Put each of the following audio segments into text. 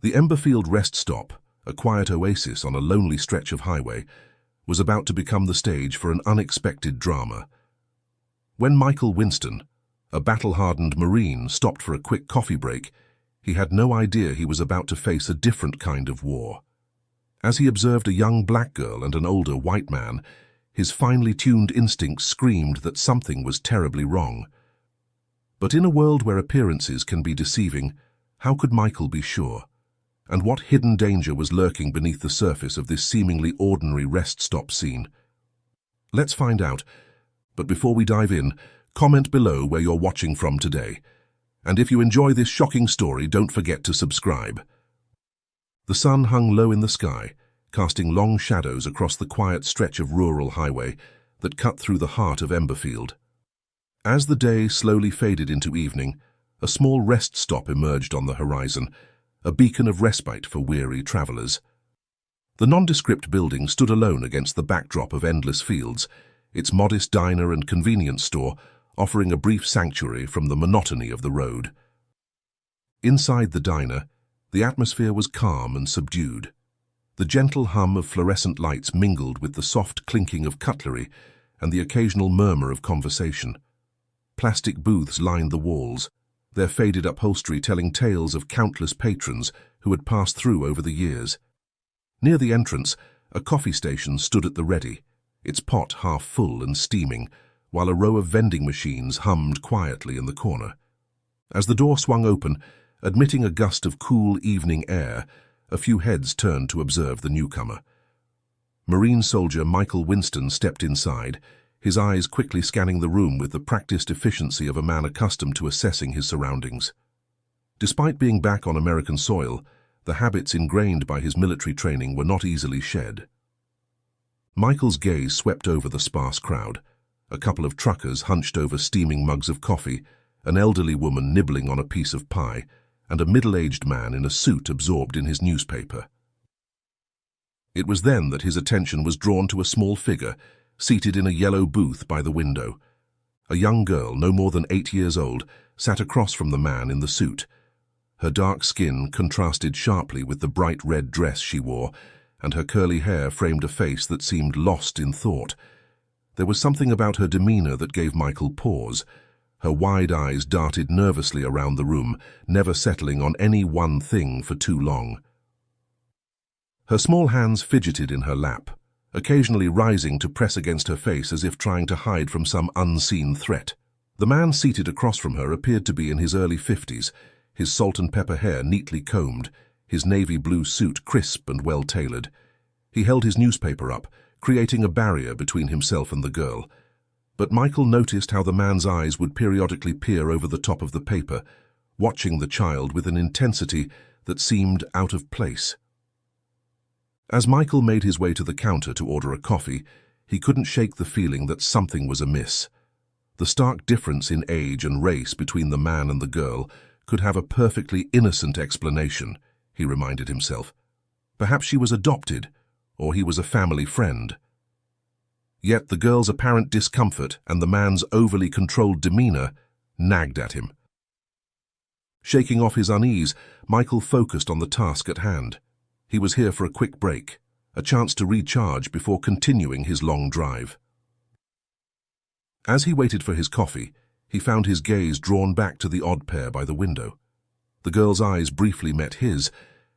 The Emberfield rest stop, a quiet oasis on a lonely stretch of highway, was about to become the stage for an unexpected drama. When Michael Winston, a battle-hardened Marine, stopped for a quick coffee break, he had no idea he was about to face a different kind of war. As he observed a young black girl and an older white man, his finely tuned instincts screamed that something was terribly wrong. But in a world where appearances can be deceiving, how could Michael be sure? And what hidden danger was lurking beneath the surface of this seemingly ordinary rest stop scene? Let's find out, but before we dive in, comment below where you're watching from today. And if you enjoy this shocking story, don't forget to subscribe. The sun hung low in the sky, casting long shadows across the quiet stretch of rural highway that cut through the heart of Emberfield. As the day slowly faded into evening, a small rest stop emerged on the horizon, a beacon of respite for weary travelers. The nondescript building stood alone against the backdrop of endless fields, its modest diner and convenience store offering a brief sanctuary from the monotony of the road. Inside the diner, the atmosphere was calm and subdued. The gentle hum of fluorescent lights mingled with the soft clinking of cutlery and the occasional murmur of conversation. Plastic booths lined the walls, their faded upholstery telling tales of countless patrons who had passed through over the years. Near the entrance, a coffee station stood at the ready, its pot half full and steaming, while a row of vending machines hummed quietly in the corner. As the door swung open, admitting a gust of cool evening air, a few heads turned to observe the newcomer. Marine soldier Michael Winston stepped inside, his eyes quickly scanning the room with the practiced efficiency of a man accustomed to assessing his surroundings. Despite being back on American soil, the habits ingrained by his military training were not easily shed. Michael's gaze swept over the sparse crowd. A couple of truckers hunched over steaming mugs of coffee, an elderly woman nibbling on a piece of pie, and a middle-aged man in a suit absorbed in his newspaper. It was then that his attention was drawn to a small figure, seated in a yellow booth by the window. A young girl, no more than 8 years old, sat across from the man in the suit. Her dark skin contrasted sharply with the bright red dress she wore, and her curly hair framed a face that seemed lost in thought. There was something about her demeanor that gave Michael pause. Her wide eyes darted nervously around the room, never settling on any one thing for too long. Her small hands fidgeted in her lap, occasionally rising to press against her face as if trying to hide from some unseen threat. The man seated across from her appeared to be in his early 50s, his salt and pepper hair neatly combed, his navy blue suit crisp and well-tailored. He held his newspaper up, creating a barrier between himself and the girl. But Michael noticed how the man's eyes would periodically peer over the top of the paper, watching the child with an intensity that seemed out of place. As Michael made his way to the counter to order a coffee, he couldn't shake the feeling that something was amiss. The stark difference in age and race between the man and the girl could have a perfectly innocent explanation, he reminded himself. Perhaps she was adopted, or he was a family friend. Yet the girl's apparent discomfort and the man's overly controlled demeanor nagged at him. Shaking off his unease, Michael focused on the task at hand. He was here for a quick break, a chance to recharge before continuing his long drive. As he waited for his coffee, he found his gaze drawn back to the odd pair by the window. The girl's eyes briefly met his,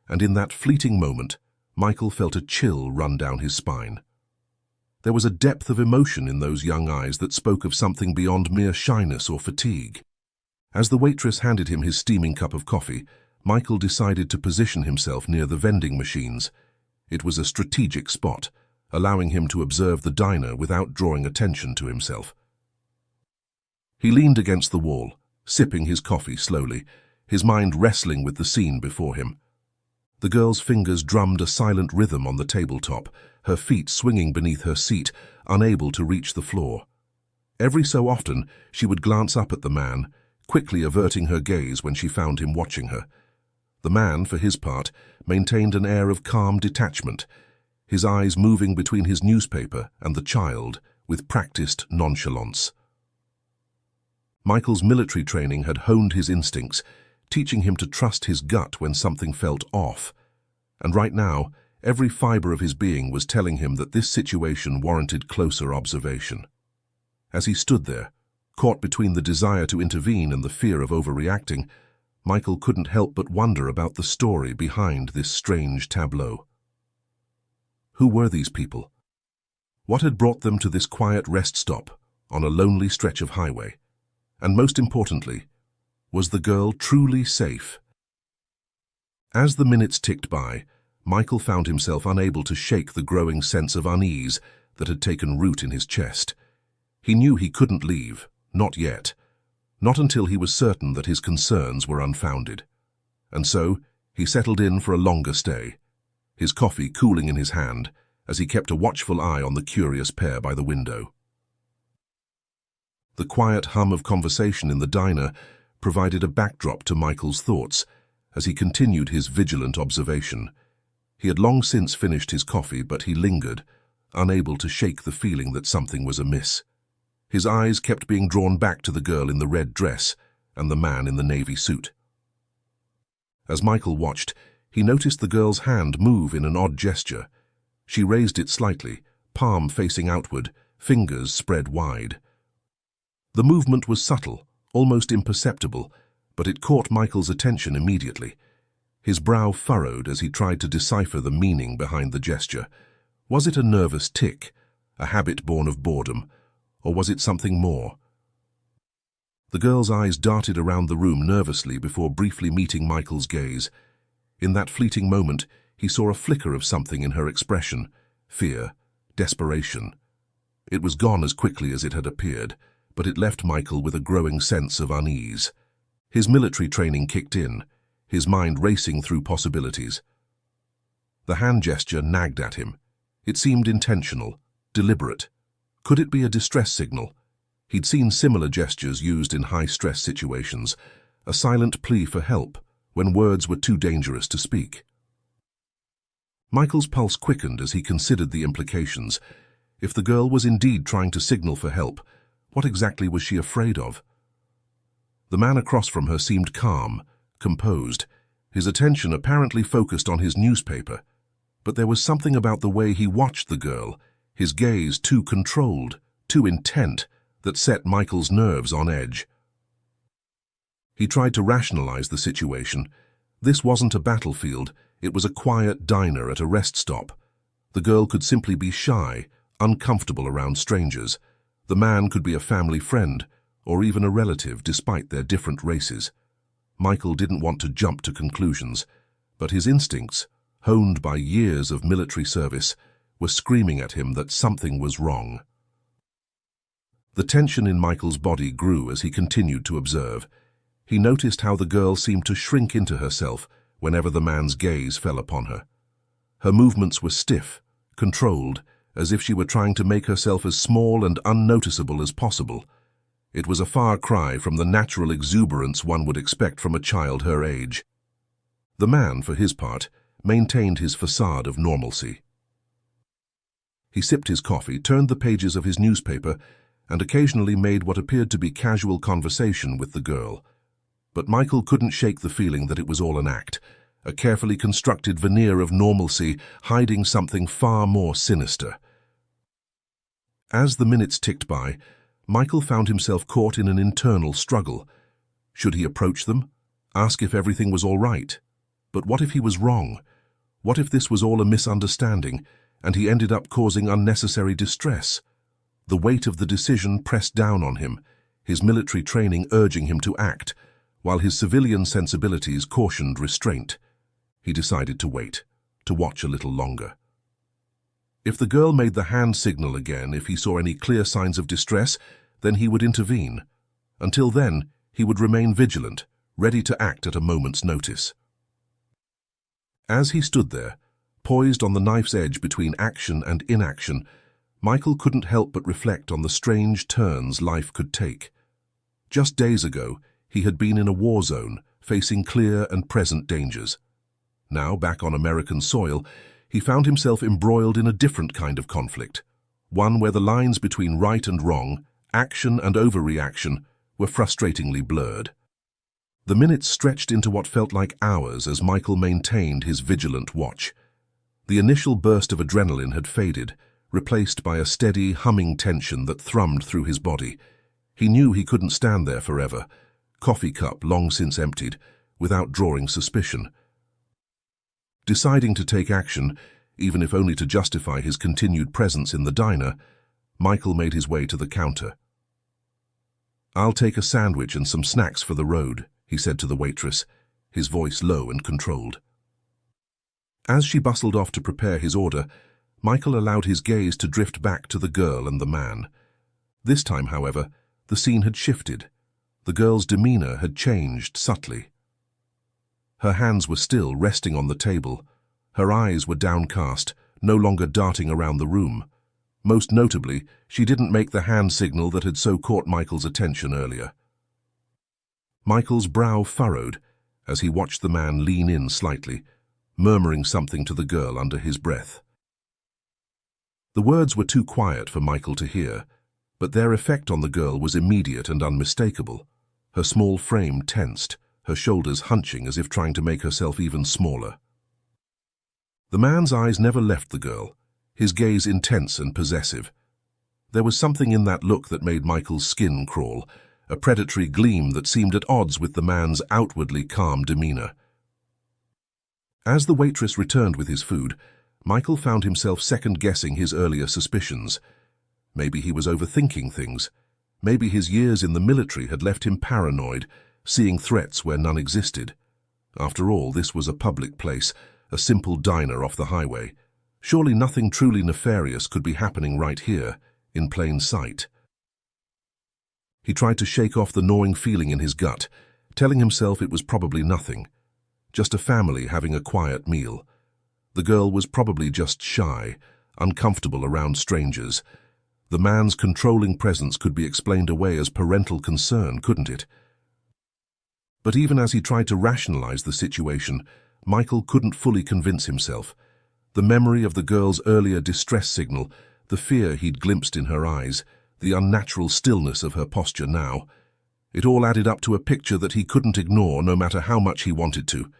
and in that fleeting moment, Michael felt a chill run down his spine. There was a depth of emotion in those young eyes that spoke of something beyond mere shyness or fatigue. As the waitress handed him his steaming cup of coffee, Michael decided to position himself near the vending machines. It was a strategic spot, allowing him to observe the diner without drawing attention to himself. He leaned against the wall, sipping his coffee slowly, his mind wrestling with the scene before him. The girl's fingers drummed a silent rhythm on the tabletop, her feet swinging beneath her seat, unable to reach the floor. Every so often, she would glance up at the man, quickly averting her gaze when she found him watching her. The man, for his part, maintained an air of calm detachment, his eyes moving between his newspaper and the child with practiced nonchalance. Michael's military training had honed his instincts, teaching him to trust his gut when something felt off. And right now, every fiber of his being was telling him that this situation warranted closer observation. As he stood there, caught between the desire to intervene and the fear of overreacting, Michael couldn't help but wonder about the story behind this strange tableau. Who were these people? What had brought them to this quiet rest stop on a lonely stretch of highway? And most importantly, was the girl truly safe? As the minutes ticked by, Michael found himself unable to shake the growing sense of unease that had taken root in his chest. He knew he couldn't leave, not yet, not until he was certain that his concerns were unfounded. And so, he settled in for a longer stay, his coffee cooling in his hand as he kept a watchful eye on the curious pair by the window. The quiet hum of conversation in the diner provided a backdrop to Michael's thoughts as he continued his vigilant observation. He had long since finished his coffee, but he lingered, unable to shake the feeling that something was amiss. His eyes kept being drawn back to the girl in the red dress and the man in the navy suit. As Michael watched, he noticed the girl's hand move in an odd gesture. She raised it slightly, palm facing outward, fingers spread wide. The movement was subtle, almost imperceptible, but it caught Michael's attention immediately. His brow furrowed as he tried to decipher the meaning behind the gesture. Was it a nervous tic, a habit born of boredom, or was it something more? The girl's eyes darted around the room nervously before briefly meeting Michael's gaze. In that fleeting moment, he saw a flicker of something in her expression: fear, desperation. It was gone as quickly as it had appeared, but it left Michael with a growing sense of unease. His military training kicked in, his mind racing through possibilities. The hand gesture nagged at him. It seemed intentional, deliberate. Could it be a distress signal? He'd seen similar gestures used in high-stress situations, a silent plea for help when words were too dangerous to speak. Michael's pulse quickened as he considered the implications. If the girl was indeed trying to signal for help, what exactly was she afraid of? The man across from her seemed calm, composed, his attention apparently focused on his newspaper. But there was something about the way he watched the girl, his gaze too controlled, too intent, that set Michael's nerves on edge. He tried to rationalize the situation. This wasn't a battlefield, it was a quiet diner at a rest stop. The girl could simply be shy, uncomfortable around strangers. The man could be a family friend, or even a relative, despite their different races. Michael didn't want to jump to conclusions, but his instincts, honed by years of military service, were screaming at him that something was wrong. The tension in Michael's body grew as he continued to observe. He noticed how the girl seemed to shrink into herself whenever the man's gaze fell upon her. Her movements were stiff, controlled, as if she were trying to make herself as small and unnoticeable as possible. It was a far cry from the natural exuberance one would expect from a child her age. The man, for his part, maintained his facade of normalcy. He sipped his coffee, turned the pages of his newspaper, and occasionally made what appeared to be casual conversation with the girl. But Michael couldn't shake the feeling that it was all an act, a carefully constructed veneer of normalcy hiding something far more sinister. As the minutes ticked by, Michael found himself caught in an internal struggle. Should he approach them? Ask if everything was all right? But what if he was wrong? What if this was all a misunderstanding, and he ended up causing unnecessary distress? The weight of the decision pressed down on him, his military training urging him to act, while his civilian sensibilities cautioned restraint. He decided to wait, to watch a little longer. If the girl made the hand signal again, if he saw any clear signs of distress, then he would intervene. Until then, he would remain vigilant, ready to act at a moment's notice. As he stood there, poised on the knife's edge between action and inaction, Michael couldn't help but reflect on the strange turns life could take. Just days ago, he had been in a war zone, facing clear and present dangers. Now, back on American soil, he found himself embroiled in a different kind of conflict, one where the lines between right and wrong, action and overreaction, were frustratingly blurred. The minutes stretched into what felt like hours as Michael maintained his vigilant watch. The initial burst of adrenaline had faded, replaced by a steady, humming tension that thrummed through his body. He knew he couldn't stand there forever, coffee cup long since emptied, without drawing suspicion. Deciding to take action, even if only to justify his continued presence in the diner, Michael made his way to the counter. "I'll take a sandwich and some snacks for the road," he said to the waitress, his voice low and controlled. As she bustled off to prepare his order, Michael allowed his gaze to drift back to the girl and the man. This time, however, the scene had shifted. The girl's demeanor had changed subtly. Her hands were still resting on the table. Her eyes were downcast, no longer darting around the room. Most notably, she didn't make the hand signal that had so caught Michael's attention earlier. Michael's brow furrowed as he watched the man lean in slightly, murmuring something to the girl under his breath. The words were too quiet for Michael to hear, but their effect on the girl was immediate and unmistakable. Her small frame tensed, her shoulders hunching as if trying to make herself even smaller. The man's eyes never left the girl, his gaze intense and possessive. There was something in that look that made Michael's skin crawl, a predatory gleam that seemed at odds with the man's outwardly calm demeanor. As the waitress returned with his food, Michael found himself second-guessing his earlier suspicions. Maybe he was overthinking things. Maybe his years in the military had left him paranoid, seeing threats where none existed. After all, this was a public place, a simple diner off the highway. Surely nothing truly nefarious could be happening right here, in plain sight. He tried to shake off the gnawing feeling in his gut, telling himself it was probably nothing. Just a family having a quiet meal. The girl was probably just shy, uncomfortable around strangers. The man's controlling presence could be explained away as parental concern, couldn't it? But even as he tried to rationalize the situation, Michael couldn't fully convince himself. The memory of the girl's earlier distress signal, the fear he'd glimpsed in her eyes, the unnatural stillness of her posture now, it all added up to a picture that he couldn't ignore no matter how much he wanted to.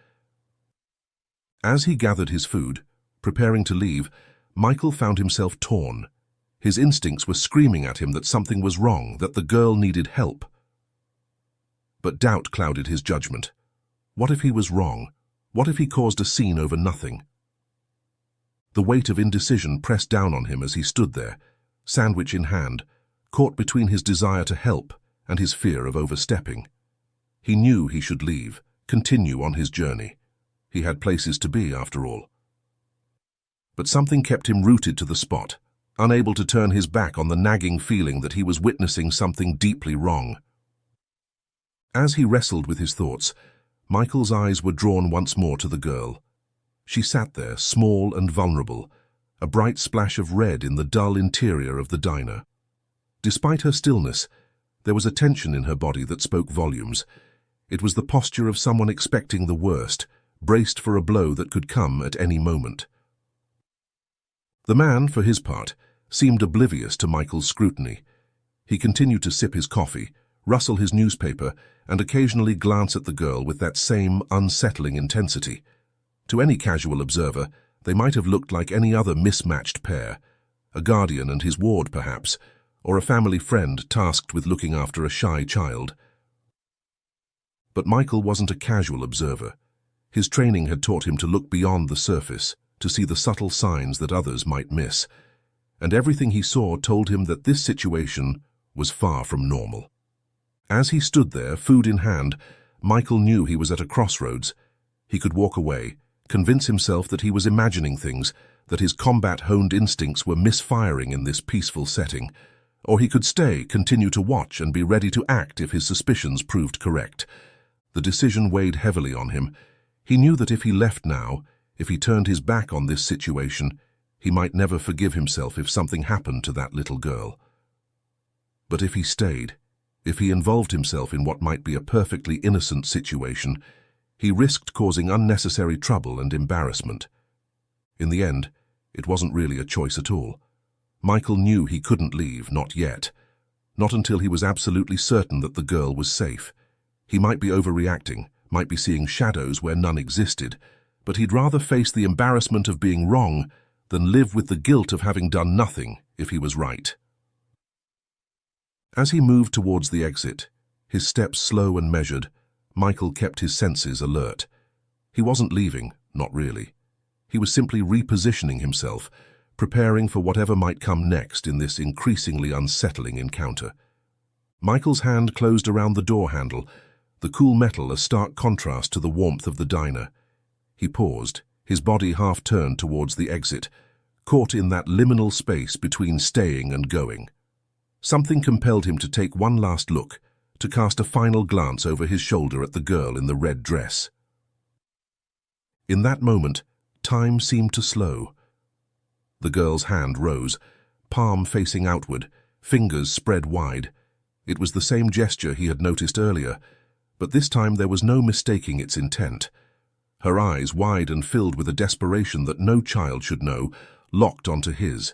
As he gathered his food, preparing to leave, Michael found himself torn. His instincts were screaming at him that something was wrong, that the girl needed help. But doubt clouded his judgment. What if he was wrong? What if he caused a scene over nothing? The weight of indecision pressed down on him as he stood there, sandwich in hand, caught between his desire to help and his fear of overstepping. He knew he should leave, continue on his journey. He had places to be, after all. But something kept him rooted to the spot, unable to turn his back on the nagging feeling that he was witnessing something deeply wrong. As he wrestled with his thoughts, Michael's eyes were drawn once more to the girl. She sat there, small and vulnerable, a bright splash of red in the dull interior of the diner. Despite her stillness, there was a tension in her body that spoke volumes. It was the posture of someone expecting the worst, braced for a blow that could come at any moment. The man, for his part, seemed oblivious to Michael's scrutiny. He continued to sip his coffee, rustle his newspaper, and occasionally glance at the girl with that same unsettling intensity. To any casual observer, they might have looked like any other mismatched pair, a guardian and his ward perhaps, or a family friend tasked with looking after a shy child. But Michael wasn't a casual observer. His training had taught him to look beyond the surface, to see the subtle signs that others might miss, and everything he saw told him that this situation was far from normal. As he stood there, food in hand, Michael knew he was at a crossroads. He could walk away, convince himself that he was imagining things, that his combat-honed instincts were misfiring in this peaceful setting, or he could stay, continue to watch, and be ready to act if his suspicions proved correct. The decision weighed heavily on him. He knew that if he left now, if he turned his back on this situation, he might never forgive himself if something happened to that little girl. But if he stayed, if he involved himself in what might be a perfectly innocent situation, he risked causing unnecessary trouble and embarrassment. In the end, it wasn't really a choice at all. Michael knew he couldn't leave, not yet. Not until he was absolutely certain that the girl was safe. He might be overreacting, might be seeing shadows where none existed, but he'd rather face the embarrassment of being wrong than live with the guilt of having done nothing if he was right. As he moved towards the exit, his steps slow and measured, Michael kept his senses alert. He wasn't leaving, not really. He was simply repositioning himself, preparing for whatever might come next in this increasingly unsettling encounter. Michael's hand closed around the door handle, the cool metal a stark contrast to the warmth of the diner. He paused, his body half turned towards the exit, caught in that liminal space between staying and going. Something compelled him to take one last look, to cast a final glance over his shoulder at the girl in the red dress. In that moment, time seemed to slow. The girl's hand rose, palm facing outward, fingers spread wide. It was the same gesture he had noticed earlier, but this time there was no mistaking its intent. Her eyes, wide and filled with a desperation that no child should know, locked onto his.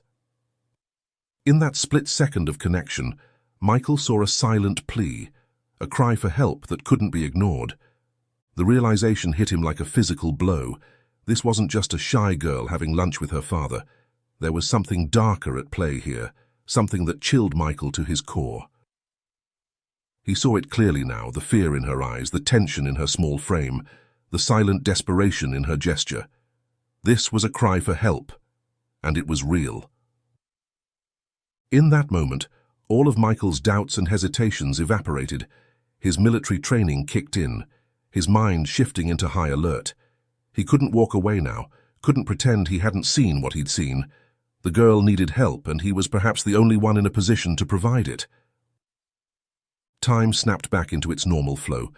In that split second of connection, Michael saw a silent plea, a cry for help that couldn't be ignored. The realization hit him like a physical blow. This wasn't just a shy girl having lunch with her father. There was something darker at play here, something that chilled Michael to his core. He saw it clearly now, the fear in her eyes, the tension in her small frame, the silent desperation in her gesture. This was a cry for help, and it was real. In that moment, all of Michael's doubts and hesitations evaporated. His military training kicked in, his mind shifting into high alert. He couldn't walk away now, couldn't pretend he hadn't seen what he'd seen. The girl needed help, and he was perhaps the only one in a position to provide it. Time snapped back into its normal flow.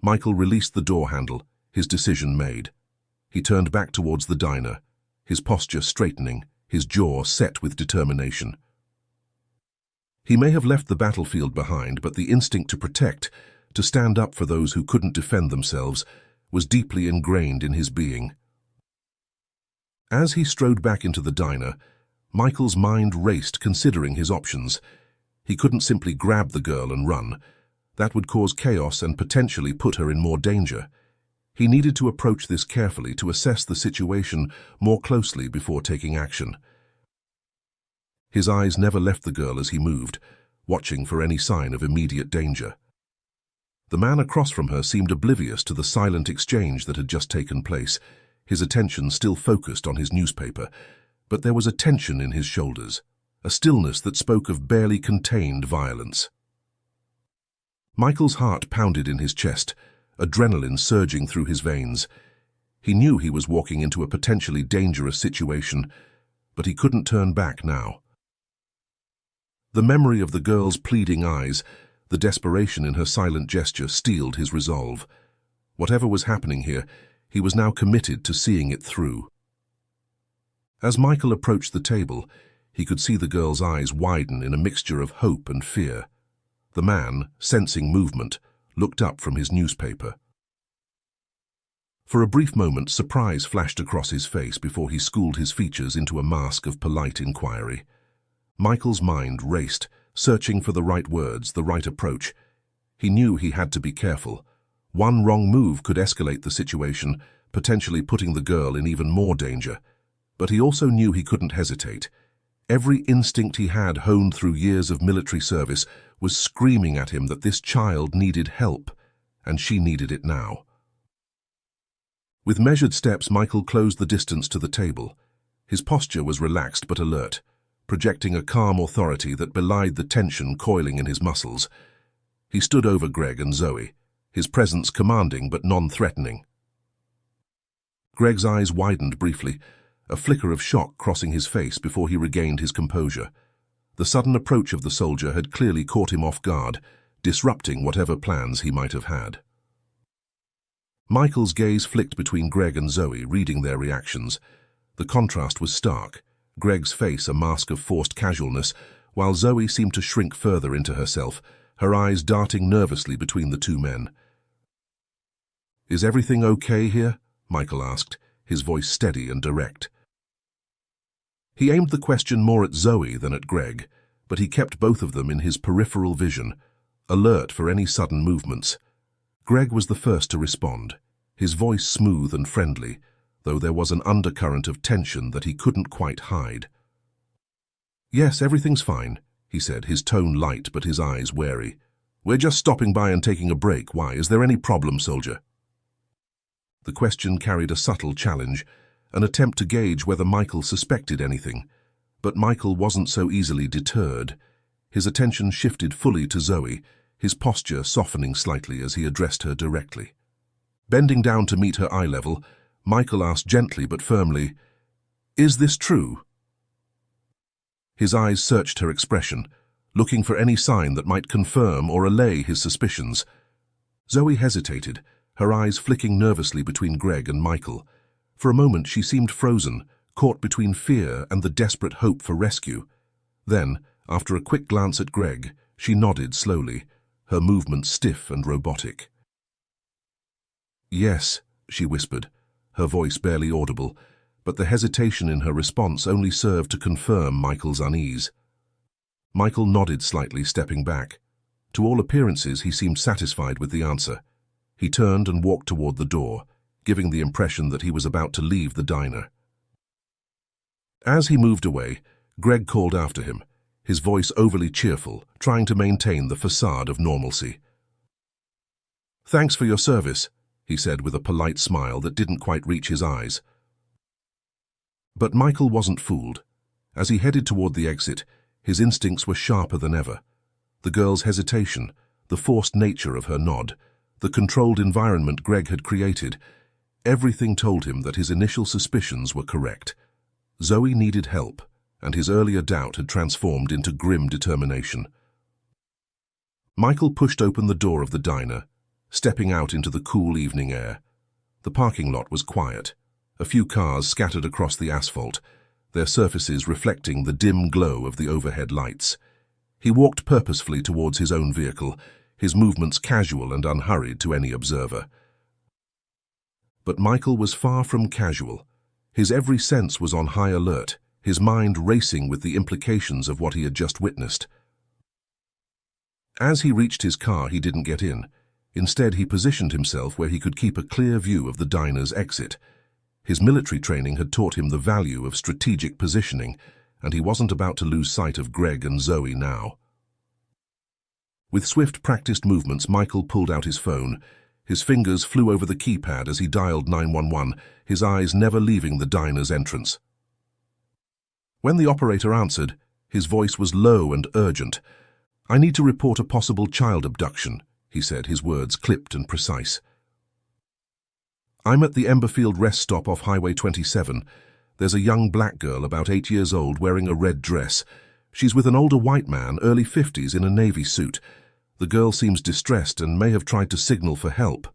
Michael released the door handle, his decision made. He turned back towards the diner, his posture straightening, his jaw set with determination. He may have left the battlefield behind, but the instinct to protect, to stand up for those who couldn't defend themselves, was deeply ingrained in his being. As he strode back into the diner, Michael's mind raced, considering his options. He couldn't simply grab the girl and run. That would cause chaos and potentially put her in more danger. He needed to approach this carefully, to assess the situation more closely before taking action. His eyes never left the girl as he moved, watching for any sign of immediate danger. The man across from her seemed oblivious to the silent exchange that had just taken place, his attention still focused on his newspaper, but there was a tension in his shoulders, a stillness that spoke of barely contained violence. Michael's heart pounded in his chest, adrenaline surging through his veins. He knew he was walking into a potentially dangerous situation, but he couldn't turn back now. The memory of the girl's pleading eyes, the desperation in her silent gesture, steeled his resolve. Whatever was happening here, he was now committed to seeing it through. As Michael approached the table, he could see the girl's eyes widen in a mixture of hope and fear. The man, sensing movement, looked up from his newspaper. For a brief moment, surprise flashed across his face before he schooled his features into a mask of polite inquiry. Michael's mind raced, searching for the right words, the right approach. He knew he had to be careful. One wrong move could escalate the situation, potentially putting the girl in even more danger. But he also knew he couldn't hesitate. Every instinct he had, honed through years of military service, was screaming at him that this child needed help, and she needed it now. With measured steps, Michael closed the distance to the table. His posture was relaxed but alert, projecting a calm authority that belied the tension coiling in his muscles. He stood over Greg and Zoe, his presence commanding but non-threatening. Greg's eyes widened briefly, a flicker of shock crossing his face before he regained his composure. The sudden approach of the soldier had clearly caught him off guard, disrupting whatever plans he might have had. Michael's gaze flicked between Greg and Zoe, reading their reactions. The contrast was stark, Greg's face a mask of forced casualness, while Zoe seemed to shrink further into herself, her eyes darting nervously between the two men. "Is everything okay here?" Michael asked, his voice steady and direct. He aimed the question more at Zoe than at Greg, but he kept both of them in his peripheral vision, alert for any sudden movements. Greg was the first to respond, his voice smooth and friendly, though there was an undercurrent of tension that he couldn't quite hide. "Yes, everything's fine," he said, his tone light but his eyes wary. "We're just stopping by and taking a break. Why, is there any problem, soldier?" The question carried a subtle challenge, an attempt to gauge whether Michael suspected anything. But Michael wasn't so easily deterred. His attention shifted fully to Zoe, his posture softening slightly as he addressed her directly. Bending down to meet her eye level, Michael asked gently but firmly, "Is this true?" His eyes searched her expression, looking for any sign that might confirm or allay his suspicions. Zoe hesitated, her eyes flicking nervously between Greg and Michael. For a moment she seemed frozen, caught between fear and the desperate hope for rescue. Then, after a quick glance at Greg, she nodded slowly, her movements stiff and robotic. "Yes," she whispered, her voice barely audible, but the hesitation in her response only served to confirm Michael's unease. Michael nodded slightly, stepping back. To all appearances, he seemed satisfied with the answer. He turned and walked toward the door, giving the impression that he was about to leave the diner. As he moved away, Greg called after him, his voice overly cheerful, trying to maintain the facade of normalcy. "Thanks for your service," he said with a polite smile that didn't quite reach his eyes. But Michael wasn't fooled. As he headed toward the exit, his instincts were sharper than ever. The girl's hesitation, the forced nature of her nod, the controlled environment Greg had created, everything told him that his initial suspicions were correct. Zoe needed help, and his earlier doubt had transformed into grim determination. Michael pushed open the door of the diner, stepping out into the cool evening air. The parking lot was quiet, a few cars scattered across the asphalt, their surfaces reflecting the dim glow of the overhead lights. He walked purposefully towards his own vehicle, his movements casual and unhurried to any observer. But Michael was far from casual. His every sense was on high alert, his mind racing with the implications of what he had just witnessed. As he reached his car, he didn't get in. Instead, he positioned himself where he could keep a clear view of the diner's exit. His military training had taught him the value of strategic positioning, and he wasn't about to lose sight of Greg and Zoe now. With swift, practiced movements, Michael pulled out his phone. His fingers flew over the keypad as he dialed 911, his eyes never leaving the diner's entrance. When the operator answered, his voice was low and urgent. "I need to report a possible child abduction," he said, his words clipped and precise. "I'm at the Emberfield rest stop off Highway 27. There's a young black girl about 8 years old wearing a red dress. She's with an older white man, early 50s, in a navy suit. The girl seems distressed and may have tried to signal for help."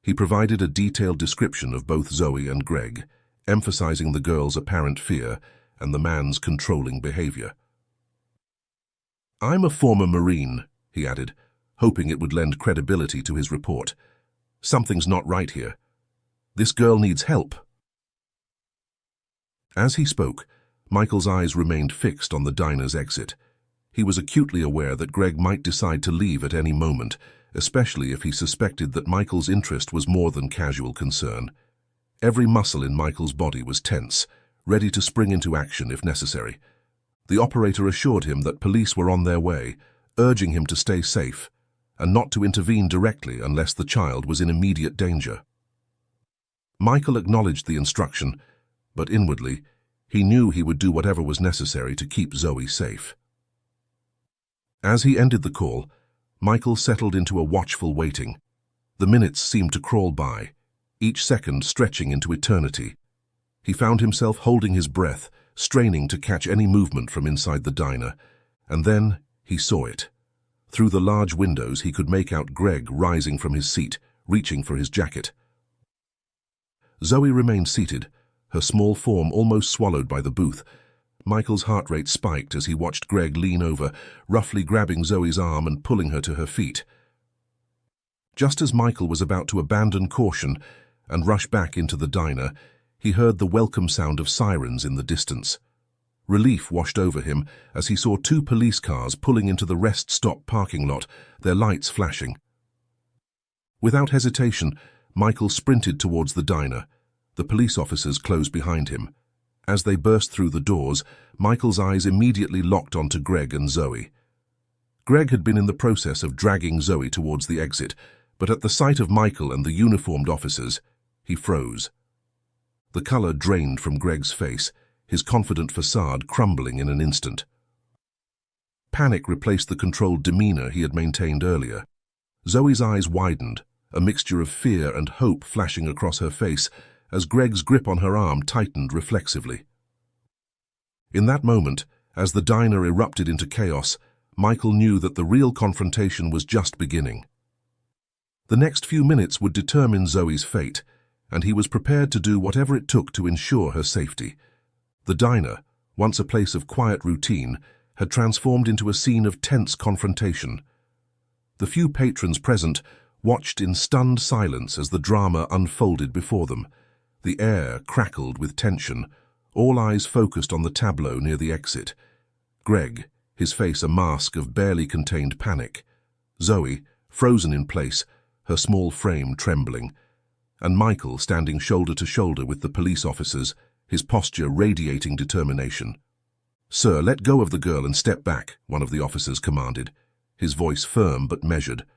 He provided a detailed description of both Zoe and Greg, emphasizing the girl's apparent fear and the man's controlling behavior. "I'm a former Marine," he added, hoping it would lend credibility to his report. "Something's not right here. This girl needs help." As he spoke, Michael's eyes remained fixed on the diner's exit. He was acutely aware that Greg might decide to leave at any moment, especially if he suspected that Michael's interest was more than casual concern. Every muscle in Michael's body was tense, ready to spring into action if necessary. The operator assured him that police were on their way, urging him to stay safe, and not to intervene directly unless the child was in immediate danger. Michael acknowledged the instruction, but inwardly, he knew he would do whatever was necessary to keep Zoe safe. As he ended the call, Michael settled into a watchful waiting. The minutes seemed to crawl by, each second stretching into eternity. He found himself holding his breath, straining to catch any movement from inside the diner, and then he saw it. Through the large windows, he could make out Greg rising from his seat, reaching for his jacket. Zoe remained seated, her small form almost swallowed by the booth. Michael's heart rate spiked as he watched Greg lean over, roughly grabbing Zoe's arm and pulling her to her feet. Just as Michael was about to abandon caution and rush back into the diner, he heard the welcome sound of sirens in the distance. Relief washed over him as he saw 2 police cars pulling into the rest stop parking lot, their lights flashing. Without hesitation, Michael sprinted towards the diner. The police officers closed behind him. As they burst through the doors, Michael's eyes immediately locked onto Greg and Zoe. Greg had been in the process of dragging Zoe towards the exit, but at the sight of Michael and the uniformed officers, he froze. The color drained from Greg's face, his confident facade crumbling in an instant. Panic replaced the controlled demeanor he had maintained earlier. Zoe's eyes widened, a mixture of fear and hope flashing across her face as Greg's grip on her arm tightened reflexively. In that moment, as the diner erupted into chaos, Michael knew that the real confrontation was just beginning. The next few minutes would determine Zoe's fate, and he was prepared to do whatever it took to ensure her safety. The diner, once a place of quiet routine, had transformed into a scene of tense confrontation. The few patrons present watched in stunned silence as the drama unfolded before them. The air crackled with tension, all eyes focused on the tableau near the exit. Greg, his face a mask of barely contained panic. Zoe, frozen in place, her small frame trembling. And Michael standing shoulder to shoulder with the police officers, his posture radiating determination. "Sir, let go of the girl and step back," one of the officers commanded, his voice firm but measured.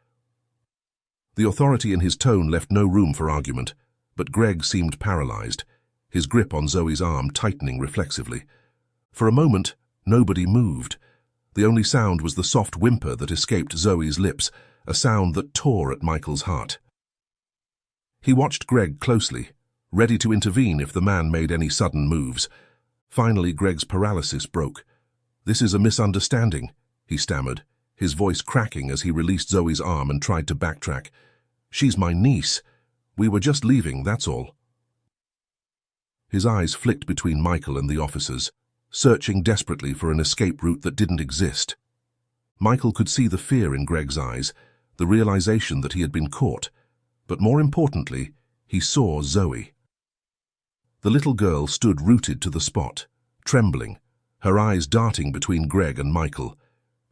The authority in his tone left no room for argument, but Greg seemed paralyzed, his grip on Zoe's arm tightening reflexively. For a moment, nobody moved. The only sound was the soft whimper that escaped Zoe's lips, a sound that tore at Michael's heart. He watched Greg closely, ready to intervene if the man made any sudden moves. Finally, Greg's paralysis broke. "This is a misunderstanding," he stammered, his voice cracking as he released Zoe's arm and tried to backtrack. "She's my niece. We were just leaving, that's all." His eyes flicked between Michael and the officers, searching desperately for an escape route that didn't exist. Michael could see the fear in Greg's eyes, the realization that he had been caught, but more importantly, he saw Zoe. The little girl stood rooted to the spot, trembling, her eyes darting between Greg and Michael.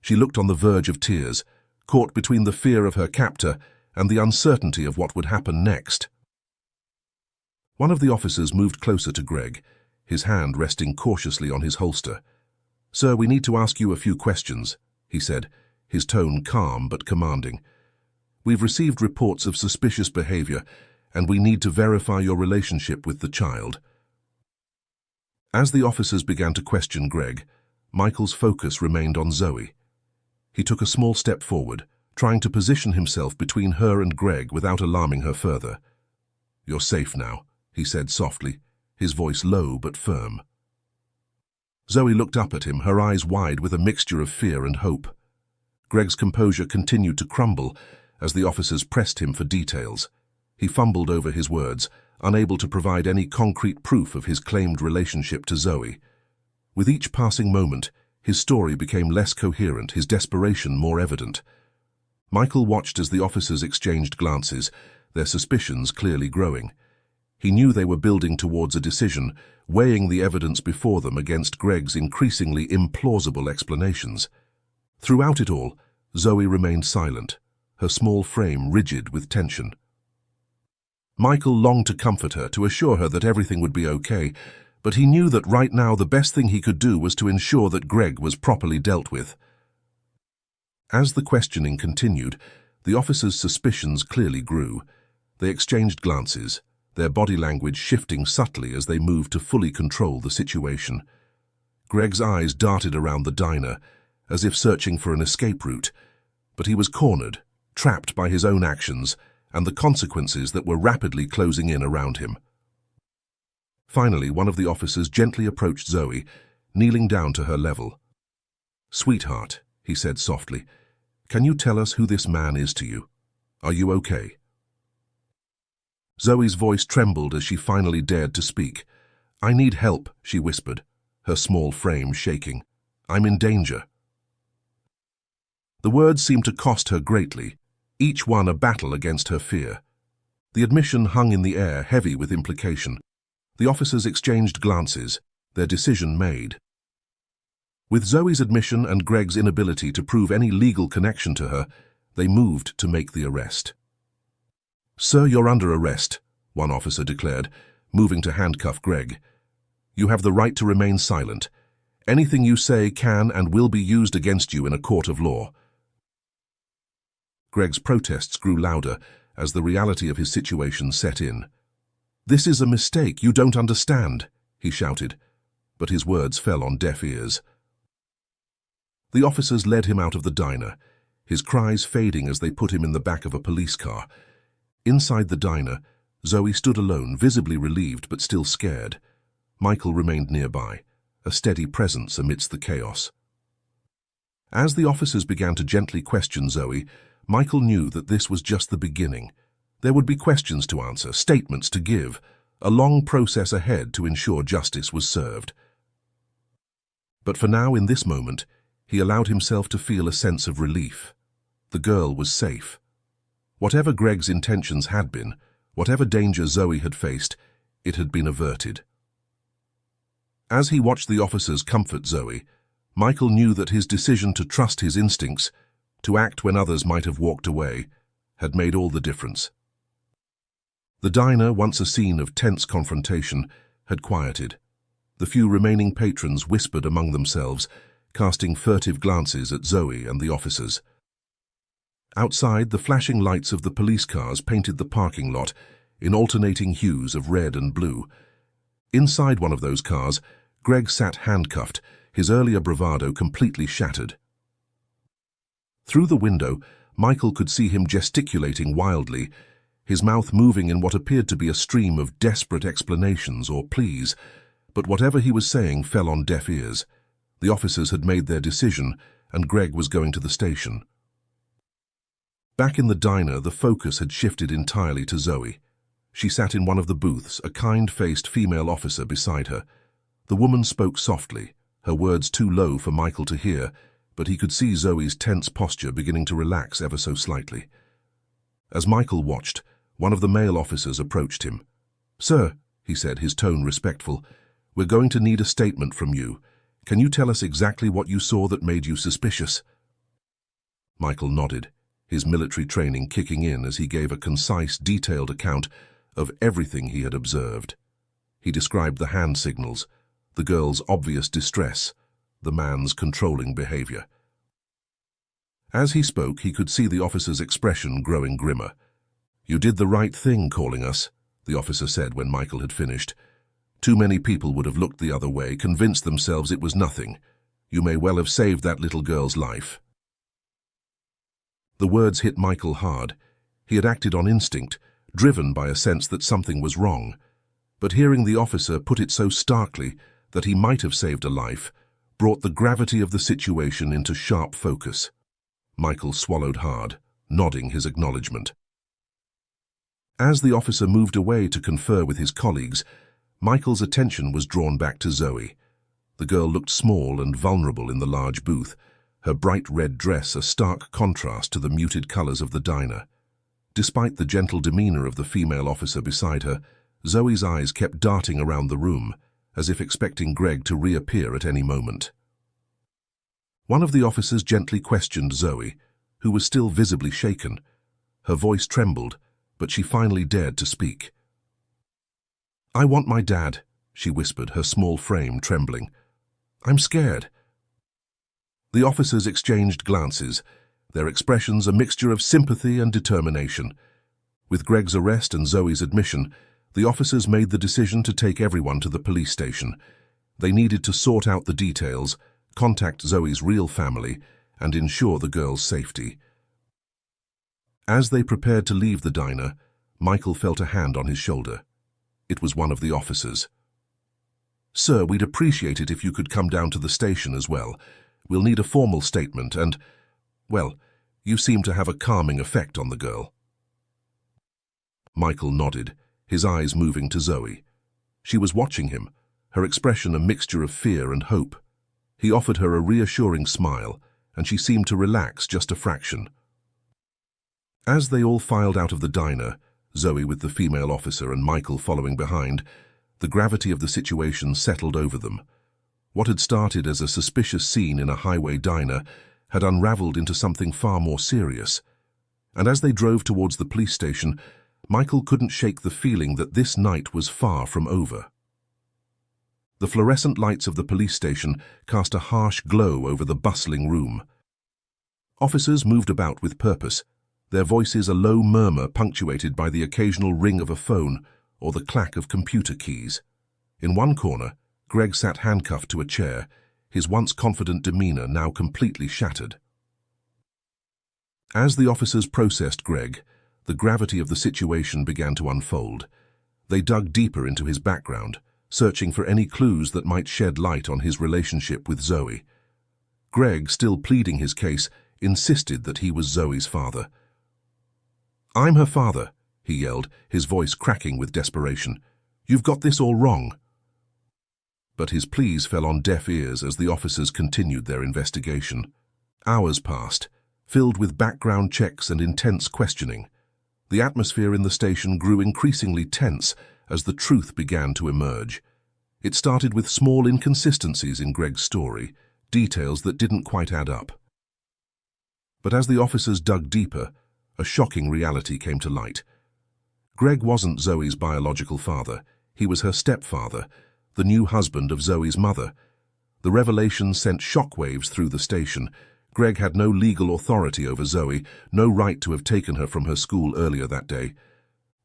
She looked on the verge of tears, caught between the fear of her captor and the uncertainty of what would happen next. One of the officers moved closer to Greg, his hand resting cautiously on his holster. "Sir, we need to ask you a few questions," he said, his tone calm but commanding. "We've received reports of suspicious behavior, and we need to verify your relationship with the child." As the officers began to question Greg, Michael's focus remained on Zoe. He took a small step forward, trying to position himself between her and Greg without alarming her further. "You're safe now," he said softly, his voice low but firm. Zoe looked up at him, her eyes wide with a mixture of fear and hope. Greg's composure continued to crumble as the officers pressed him for details. He fumbled over his words, unable to provide any concrete proof of his claimed relationship to Zoe. With each passing moment, his story became less coherent, his desperation more evident. Michael watched as the officers exchanged glances, their suspicions clearly growing. He knew they were building towards a decision, weighing the evidence before them against Greg's increasingly implausible explanations. Throughout it all, Zoe remained silent, her small frame rigid with tension. Michael longed to comfort her, to assure her that everything would be okay, but he knew that right now the best thing he could do was to ensure that Greg was properly dealt with. As the questioning continued, the officers' suspicions clearly grew. They exchanged glances, their body language shifting subtly as they moved to fully control the situation. Greg's eyes darted around the diner, as if searching for an escape route, but he was cornered, trapped by his own actions and the consequences that were rapidly closing in around him. Finally, one of the officers gently approached Zoe, kneeling down to her level. "Sweetheart," he said softly, "can you tell us who this man is to you? Are you okay?" Zoe's voice trembled as she finally dared to speak. "I need help," she whispered, her small frame shaking. "I'm in danger." The words seemed to cost her greatly, each one a battle against her fear. The admission hung in the air, heavy with implication. The officers exchanged glances, their decision made. With Zoe's admission and Greg's inability to prove any legal connection to her, they moved to make the arrest. "Sir, you're under arrest," one officer declared, moving to handcuff Greg. "You have the right to remain silent. Anything you say can and will be used against you in a court of law." Greg's protests grew louder as the reality of his situation set in. "This is a mistake, you don't understand," he shouted, but his words fell on deaf ears. The officers led him out of the diner, his cries fading as they put him in the back of a police car. Inside the diner, Zoe stood alone, visibly relieved but still scared. Michael remained nearby, a steady presence amidst the chaos. As the officers began to gently question Zoe, Michael knew that this was just the beginning. There would be questions to answer, statements to give, a long process ahead to ensure justice was served. But for now, in this moment, he allowed himself to feel a sense of relief. The girl was safe. Whatever Greg's intentions had been, whatever danger Zoe had faced, it had been averted. As he watched the officers comfort Zoe, Michael knew that his decision to trust his instincts, to act when others might have walked away, had made all the difference. The diner, once a scene of tense confrontation, had quieted. The few remaining patrons whispered among themselves, casting furtive glances at Zoe and the officers. Outside, the flashing lights of the police cars painted the parking lot in alternating hues of red and blue. Inside one of those cars, Greg sat handcuffed, his earlier bravado completely shattered. Through the window, Michael could see him gesticulating wildly, his mouth moving in what appeared to be a stream of desperate explanations or pleas, but whatever he was saying fell on deaf ears. The officers had made their decision, and Greg was going to the station. Back in the diner, the focus had shifted entirely to Zoe. She sat in one of the booths, a kind-faced female officer beside her. The woman spoke softly, her words too low for Michael to hear, but he could see Zoe's tense posture beginning to relax ever so slightly. As Michael watched, one of the male officers approached him. "Sir," he said, his tone respectful, "we're going to need a statement from you. Can you tell us exactly what you saw that made you suspicious?" Michael nodded, his military training kicking in as he gave a concise, detailed account of everything he had observed. He described the hand signals, the girl's obvious distress, the man's controlling behavior. As he spoke, he could see the officer's expression growing grimmer. "You did the right thing calling us," the officer said when Michael had finished. "Too many people would have looked the other way, convinced themselves it was nothing. You may well have saved that little girl's life." The words hit Michael hard. He had acted on instinct, driven by a sense that something was wrong. But hearing the officer put it so starkly that he might have saved a life brought the gravity of the situation into sharp focus. Michael swallowed hard, nodding his acknowledgement. As the officer moved away to confer with his colleagues, Michael's attention was drawn back to Zoe. The girl looked small and vulnerable in the large booth, her bright red dress a stark contrast to the muted colors of the diner. Despite the gentle demeanor of the female officer beside her, Zoe's eyes kept darting around the room, as if expecting Greg to reappear at any moment. One of the officers gently questioned Zoe, who was still visibly shaken. Her voice trembled, but she finally dared to speak. "I want my dad," she whispered, her small frame trembling. "I'm scared." The officers exchanged glances, their expressions a mixture of sympathy and determination. With Greg's arrest and Zoe's admission, the officers made the decision to take everyone to the police station. They needed to sort out the details, contact Zoe's real family, and ensure the girl's safety. As they prepared to leave the diner, Michael felt a hand on his shoulder. It was one of the officers. "Sir, we'd appreciate it if you could come down to the station as well. We'll need a formal statement and, well, you seem to have a calming effect on the girl." Michael nodded, his eyes moving to Zoe. She was watching him, her expression a mixture of fear and hope. He offered her a reassuring smile, and she seemed to relax just a fraction. As they all filed out of the diner, Zoe with the female officer and Michael following behind, the gravity of the situation settled over them. What had started as a suspicious scene in a highway diner had unraveled into something far more serious. And as they drove towards the police station, Michael couldn't shake the feeling that this night was far from over. The fluorescent lights of the police station cast a harsh glow over the bustling room. Officers moved about with purpose, their voices a low murmur punctuated by the occasional ring of a phone or the clack of computer keys. In one corner, Greg sat handcuffed to a chair, his once confident demeanor now completely shattered. As the officers processed Greg, the gravity of the situation began to unfold. They dug deeper into his background, searching for any clues that might shed light on his relationship with Zoe. Greg, still pleading his case, insisted that he was Zoe's father. "I'm her father," he yelled, his voice cracking with desperation. "You've got this all wrong." But his pleas fell on deaf ears as the officers continued their investigation. Hours passed, filled with background checks and intense questioning. The atmosphere in the station grew increasingly tense as the truth began to emerge. It started with small inconsistencies in Greg's story, details that didn't quite add up. But as the officers dug deeper, a shocking reality came to light. Greg wasn't Zoe's biological father. He was her stepfather, the new husband of Zoe's mother. The revelation sent shockwaves through the station. Greg had no legal authority over Zoe, no right to have taken her from her school earlier that day.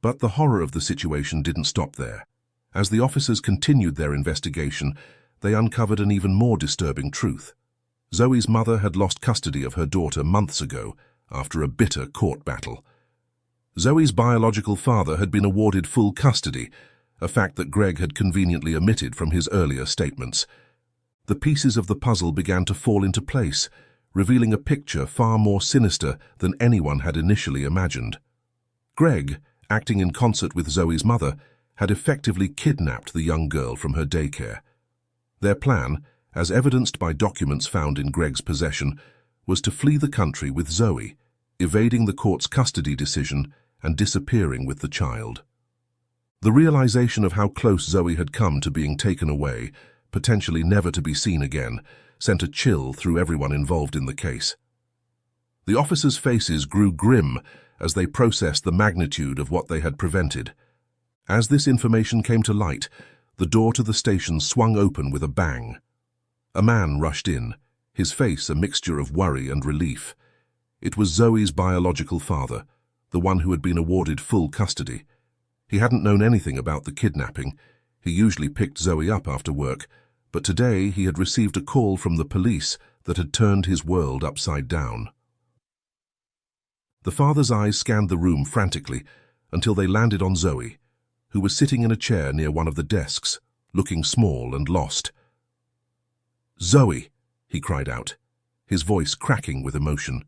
But the horror of the situation didn't stop there. As the officers continued their investigation, they uncovered an even more disturbing truth. Zoe's mother had lost custody of her daughter months ago, after a bitter court battle. Zoe's biological father had been awarded full custody, a fact that Greg had conveniently omitted from his earlier statements. The pieces of the puzzle began to fall into place, revealing a picture far more sinister than anyone had initially imagined. Greg, acting in concert with Zoe's mother, had effectively kidnapped the young girl from her daycare. Their plan, as evidenced by documents found in Greg's possession, was to flee the country with Zoe, evading the court's custody decision and disappearing with the child. The realization of how close Zoe had come to being taken away, potentially never to be seen again, sent a chill through everyone involved in the case. The officers' faces grew grim as they processed the magnitude of what they had prevented. As this information came to light, the door to the station swung open with a bang. A man rushed in, his face a mixture of worry and relief. It was Zoe's biological father, the one who had been awarded full custody. He hadn't known anything about the kidnapping. He usually picked Zoe up after work, but today he had received a call from the police that had turned his world upside down. The father's eyes scanned the room frantically until they landed on Zoe, who was sitting in a chair near one of the desks, looking small and lost. "Zoe!" he cried out, his voice cracking with emotion.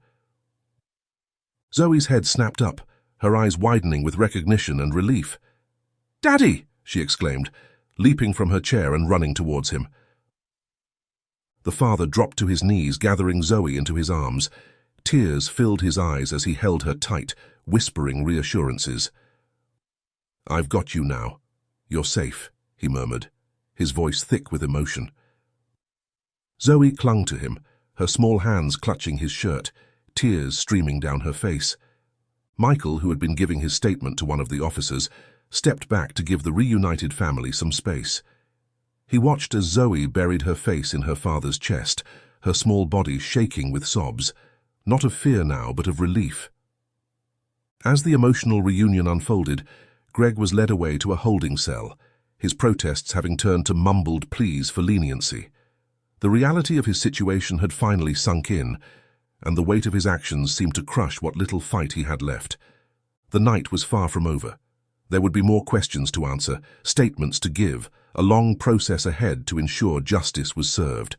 Zoe's head snapped up, her eyes widening with recognition and relief. "Daddy!" she exclaimed, leaping from her chair and running towards him. The father dropped to his knees, gathering Zoe into his arms. Tears filled his eyes as he held her tight, whispering reassurances. "I've got you now. You're safe," he murmured, his voice thick with emotion. Zoe clung to him, her small hands clutching his shirt, tears streaming down her face. Michael, who had been giving his statement to one of the officers, stepped back to give the reunited family some space. He watched as Zoe buried her face in her father's chest, her small body shaking with sobs, not of fear now, but of relief. As the emotional reunion unfolded, Greg was led away to a holding cell, his protests having turned to mumbled pleas for leniency. The reality of his situation had finally sunk in, and the weight of his actions seemed to crush what little fight he had left. The night was far from over. There would be more questions to answer, statements to give, a long process ahead to ensure justice was served.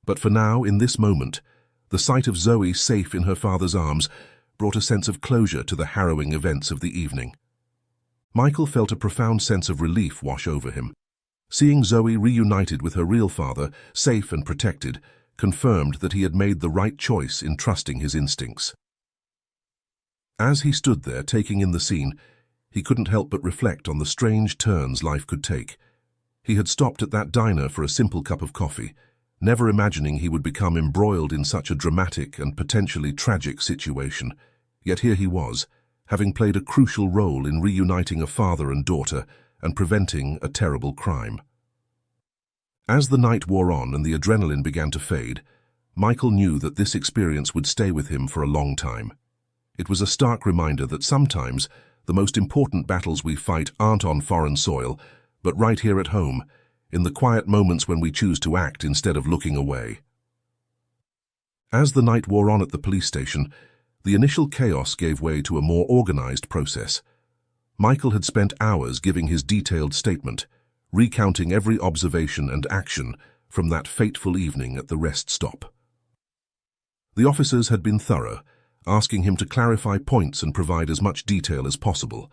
But for now, in this moment, the sight of Zoe safe in her father's arms brought a sense of closure to the harrowing events of the evening. Michael felt a profound sense of relief wash over him. Seeing Zoe reunited with her real father, safe and protected, confirmed that he had made the right choice in trusting his instincts. As he stood there taking in the scene, he couldn't help but reflect on the strange turns life could take. He had stopped at that diner for a simple cup of coffee, never imagining he would become embroiled in such a dramatic and potentially tragic situation. Yet here he was, having played a crucial role in reuniting a father and daughter and preventing a terrible crime. As the night wore on and the adrenaline began to fade, Michael knew that this experience would stay with him for a long time. It was a stark reminder that sometimes the most important battles we fight aren't on foreign soil, but right here at home, in the quiet moments when we choose to act instead of looking away. As the night wore on at the police station, the initial chaos gave way to a more organized process. Michael had spent hours giving his detailed statement, recounting every observation and action from that fateful evening at the rest stop. The officers had been thorough, asking him to clarify points and provide as much detail as possible.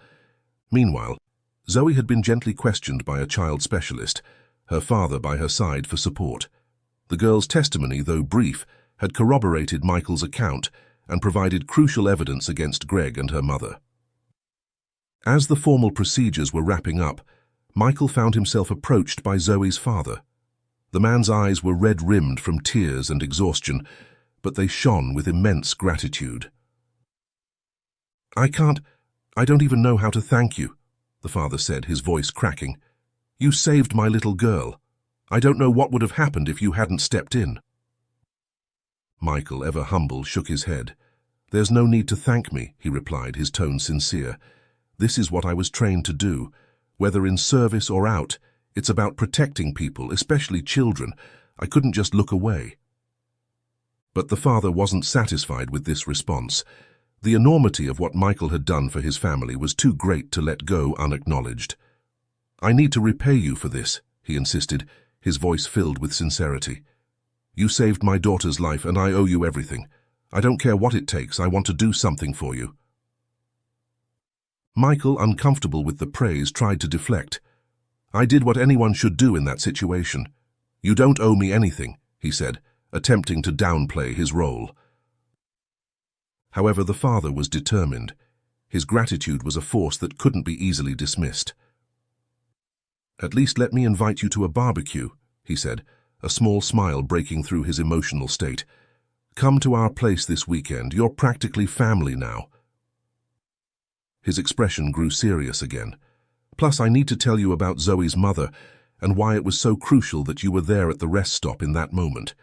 Meanwhile, Zoe had been gently questioned by a child specialist, her father by her side for support. The girl's testimony, though brief, had corroborated Michael's account and provided crucial evidence against Greg and her mother. As the formal procedures were wrapping up, Michael found himself approached by Zoe's father. The man's eyes were red-rimmed from tears and exhaustion, but they shone with immense gratitude. I don't even know how to thank you," the father said, his voice cracking. "You saved my little girl. I don't know what would have happened if you hadn't stepped in." Michael, ever humble, shook his head. "There's no need to thank me," he replied, his tone sincere. "This is what I was trained to do. Whether in service or out, it's about protecting people, especially children. I couldn't just look away." But the father wasn't satisfied with this response. The enormity of what Michael had done for his family was too great to let go unacknowledged. "I need to repay you for this," he insisted, his voice filled with sincerity. "You saved my daughter's life and I owe you everything. I don't care what it takes, I want to do something for you." Michael, uncomfortable with the praise, tried to deflect. "I did what anyone should do in that situation. You don't owe me anything," he said, attempting to downplay his role. However, the father was determined. His gratitude was a force that couldn't be easily dismissed. "At least let me invite you to a barbecue," he said, a small smile breaking through his emotional state. "Come to our place this weekend. You're practically family now." His expression grew serious again. "Plus, I need to tell you about Zoe's mother and why it was so crucial that you were there at the rest stop in that moment.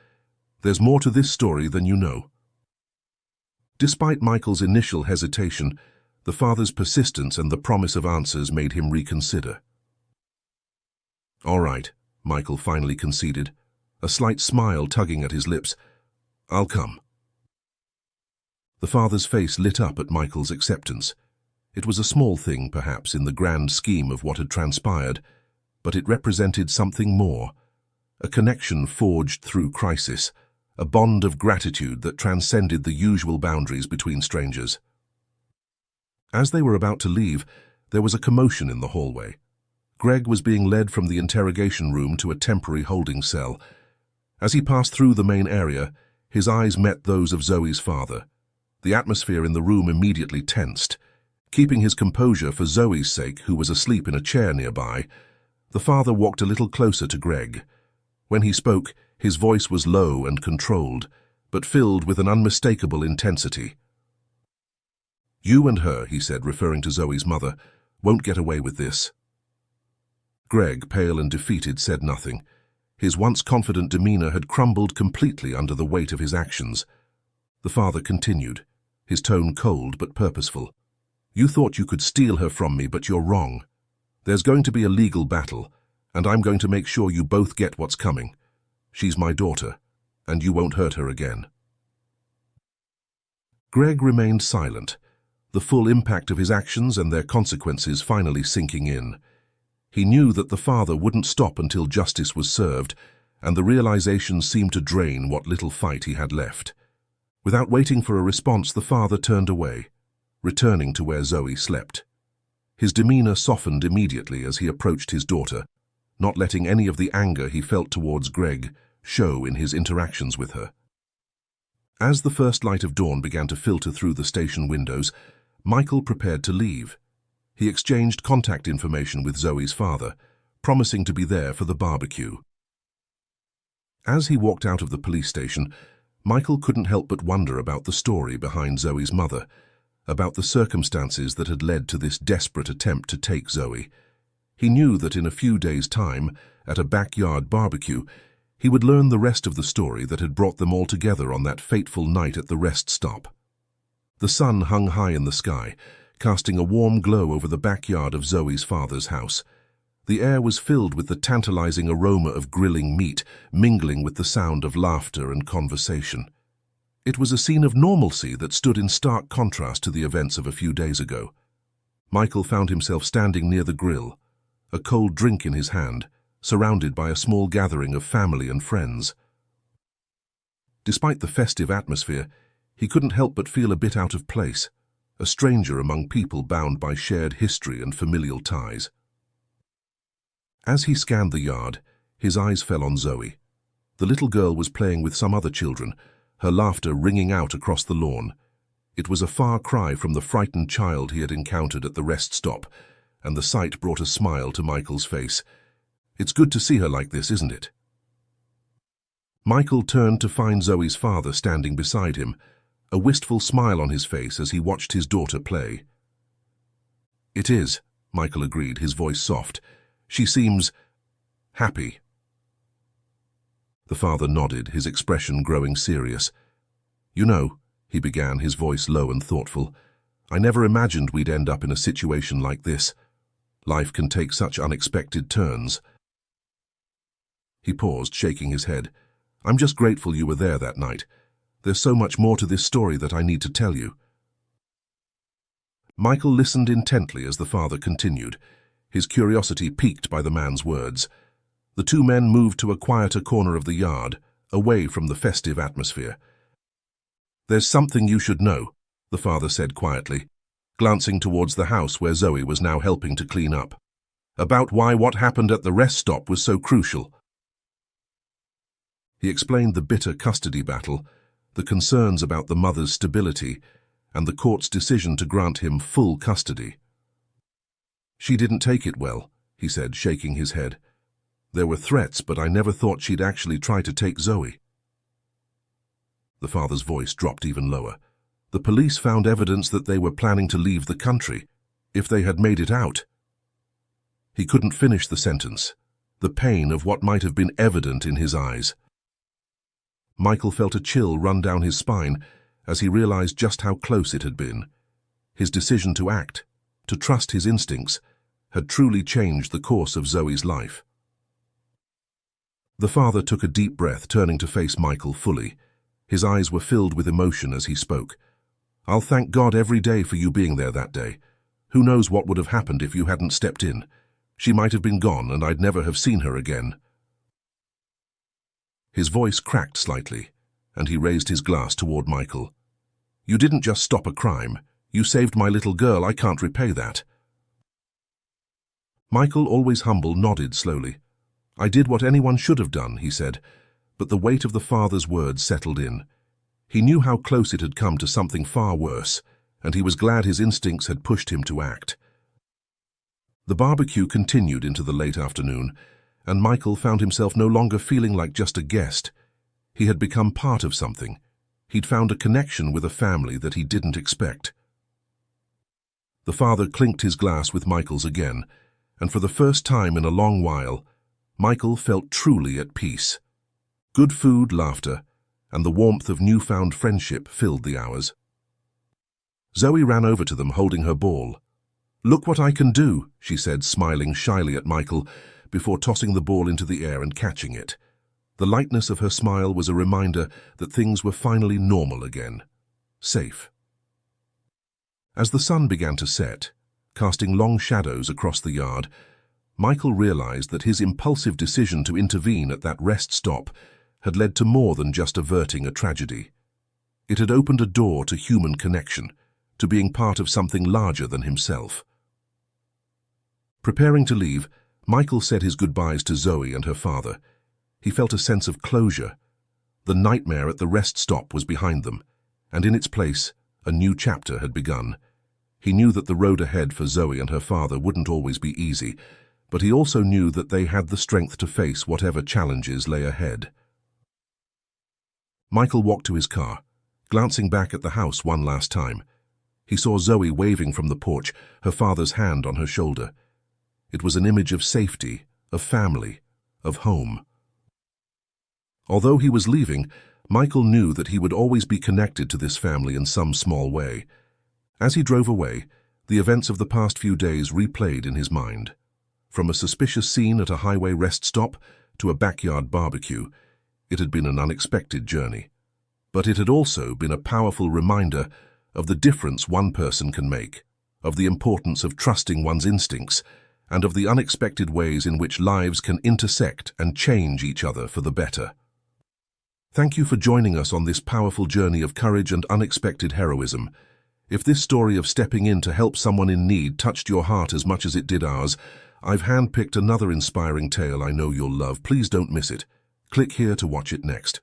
There's more to this story than you know." Despite Michael's initial hesitation, the father's persistence and the promise of answers made him reconsider. "All right," Michael finally conceded, a slight smile tugging at his lips. "I'll come." The father's face lit up at Michael's acceptance. It was a small thing, perhaps, in the grand scheme of what had transpired, but it represented something more, a connection forged through crisis, a bond of gratitude that transcended the usual boundaries between strangers. As they were about to leave, there was a commotion in the hallway. Greg was being led from the interrogation room to a temporary holding cell. As he passed through the main area, his eyes met those of Zoe's father. The atmosphere in the room immediately tensed. Keeping his composure for Zoe's sake, who was asleep in a chair nearby, the father walked a little closer to Greg. When he spoke, his voice was low and controlled, but filled with an unmistakable intensity. "You and her," he said, referring to Zoe's mother, "won't get away with this." Greg, pale and defeated, said nothing. His once confident demeanor had crumbled completely under the weight of his actions. The father continued, his tone cold but purposeful. "You thought you could steal her from me, but you're wrong. There's going to be a legal battle, and I'm going to make sure you both get what's coming. She's my daughter, and you won't hurt her again." Greg remained silent, the full impact of his actions and their consequences finally sinking in. He knew that the father wouldn't stop until justice was served, and the realization seemed to drain what little fight he had left. Without waiting for a response, the father turned away, returning to where Zoe slept. His demeanor softened immediately as he approached his daughter, not letting any of the anger he felt towards Greg show in his interactions with her. As the first light of dawn began to filter through the station windows, Michael prepared to leave. He exchanged contact information with Zoe's father, promising to be there for the barbecue. As he walked out of the police station, Michael couldn't help but wonder about the story behind Zoe's mother. about the circumstances that had led to this desperate attempt to take Zoe. He knew that in a few days' time, at a backyard barbecue, he would learn the rest of the story that had brought them all together on that fateful night at the rest stop. The sun hung high in the sky, casting a warm glow over the backyard of Zoe's father's house. The air was filled with the tantalizing aroma of grilling meat, mingling with the sound of laughter and conversation. It was a scene of normalcy that stood in stark contrast to the events of a few days ago. Michael found himself standing near the grill, a cold drink in his hand, surrounded by a small gathering of family and friends. Despite the festive atmosphere, he couldn't help but feel a bit out of place, a stranger among people bound by shared history and familial ties. As he scanned the yard, his eyes fell on Zoe. The little girl was playing with some other children, her laughter ringing out across the lawn. It was a far cry from the frightened child he had encountered at the rest stop, and the sight brought a smile to Michael's face. "It's good to see her like this, isn't it?" Michael turned to find Zoe's father standing beside him, a wistful smile on his face as he watched his daughter play. "It is," Michael agreed, his voice soft. "She seems happy." The father nodded, his expression growing serious. "You know," he began, his voice low and thoughtful, "I never imagined we'd end up in a situation like this. Life can take such unexpected turns." He paused, shaking his head. "I'm just grateful you were there that night. There's so much more to this story that I need to tell you." Michael listened intently as the father continued, his curiosity piqued by the man's words. The two men moved to a quieter corner of the yard, away from the festive atmosphere. "There's something you should know," the father said quietly, glancing towards the house where Zoe was now helping to clean up, "about why what happened at the rest stop was so crucial." He explained the bitter custody battle, the concerns about the mother's stability, and the court's decision to grant him full custody. "She didn't take it well," he said, shaking his head. "There were threats, but I never thought she'd actually try to take Zoe." The father's voice dropped even lower. "The police found evidence that they were planning to leave the country, if they had made it out." He couldn't finish the sentence, the pain of what might have been evident in his eyes. Michael felt a chill run down his spine as he realized just how close it had been. His decision to act, to trust his instincts, had truly changed the course of Zoe's life. The father took a deep breath, turning to face Michael fully. His eyes were filled with emotion as he spoke. "I'll thank God every day for you being there that day. Who knows what would have happened if you hadn't stepped in? She might have been gone, and I'd never have seen her again." His voice cracked slightly, and he raised his glass toward Michael. "You didn't just stop a crime. You saved my little girl. I can't repay that." Michael, always humble, nodded slowly. "I did what anyone should have done," he said, but the weight of the father's words settled in. He knew how close it had come to something far worse, and he was glad his instincts had pushed him to act. The barbecue continued into the late afternoon, and Michael found himself no longer feeling like just a guest. He had become part of something. He'd found a connection with a family that he didn't expect. The father clinked his glass with Michael's again, and for the first time in a long while, Michael felt truly at peace. Good food, laughter, and the warmth of newfound friendship filled the hours. Zoe ran over to them, holding her ball. "Look what I can do," she said, smiling shyly at Michael, before tossing the ball into the air and catching it. The lightness of her smile was a reminder that things were finally normal again. Safe. As the sun began to set, casting long shadows across the yard, Michael realized that his impulsive decision to intervene at that rest stop had led to more than just averting a tragedy. It had opened a door to human connection, to being part of something larger than himself. Preparing to leave, Michael said his goodbyes to Zoe and her father. He felt a sense of closure. The nightmare at the rest stop was behind them, and in its place, a new chapter had begun. He knew that the road ahead for Zoe and her father wouldn't always be easy, but he also knew that they had the strength to face whatever challenges lay ahead. Michael walked to his car, glancing back at the house one last time. He saw Zoe waving from the porch, her father's hand on her shoulder. It was an image of safety, of family, of home. Although he was leaving, Michael knew that he would always be connected to this family in some small way. As he drove away, the events of the past few days replayed in his mind. From a suspicious scene at a highway rest stop to a backyard barbecue, it had been an unexpected journey. But it had also been a powerful reminder of the difference one person can make, of the importance of trusting one's instincts, and of the unexpected ways in which lives can intersect and change each other for the better. Thank you for joining us on this powerful journey of courage and unexpected heroism. If this story of stepping in to help someone in need touched your heart as much as it did ours, I've handpicked another inspiring tale I know you'll love. Please don't miss it. Click here to watch it next.